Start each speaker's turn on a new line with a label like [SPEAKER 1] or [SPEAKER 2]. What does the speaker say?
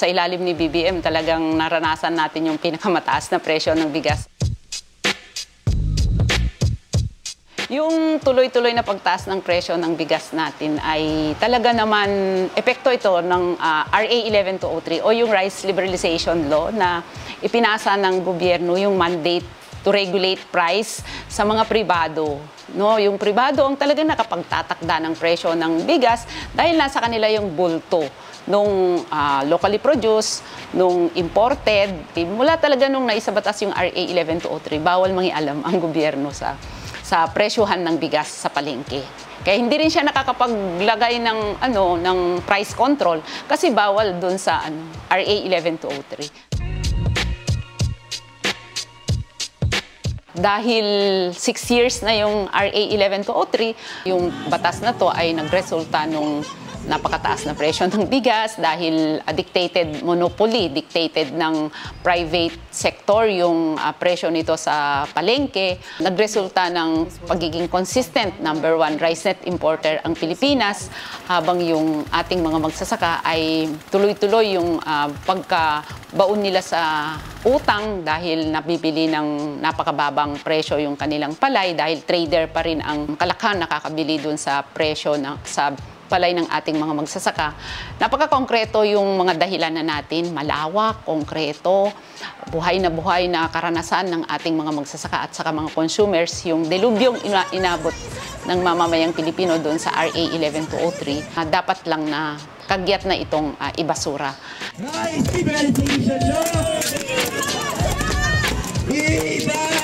[SPEAKER 1] sa ilalim ni BBM, talagang naranasan natin yung pinakamataas na presyo ng bigas. Yung tuloy-tuloy na pagtaas ng presyo ng bigas natin ay talaga naman epekto ito ng RA 11203 o yung Rice Liberalization Law na ipinasa ng gobyerno yung mandate to regulate price sa mga pribado. No, yung pribado ang talagang nakapagtatakda ng presyo ng bigas dahil nasa kanila yung bulto nung locally produced, nung imported. Mula talaga nung naisabatas yung RA 11203, bawal mangialam ang gobyerno sa presyuhan ng bigas sa palengke. Kaya hindi rin siya nakakapaglagay ng price control kasi bawal doon sa RA 11203. Dahil 6 years na yung RA 11203, yung batas na to ay nagresulta nung napakataas na presyo ng bigas dahil dictated monopoly, dictated ng private sector yung presyo nito sa palengke. Nagresulta ng pagiging consistent, number 1 rice net importer ang Pilipinas, habang yung ating mga magsasaka ay tuloy-tuloy yung pagkabaon nila sa utang dahil nabibili ng napakababang presyo yung kanilang palay dahil trader pa rin ang kalakhan nakakabili dun sa presyo sa palay ng ating mga magsasaka. Napaka-konkreto yung mga dahilan na natin, malawak, konkreto, buhay na karanasan ng ating mga magsasaka at saka mga consumers, yung delubyong inabot ng mamamayang Pilipino doon sa RA 11203, dapat lang na kagyat na itong ibasura.
[SPEAKER 2] Rice Liberalization Law! Viva!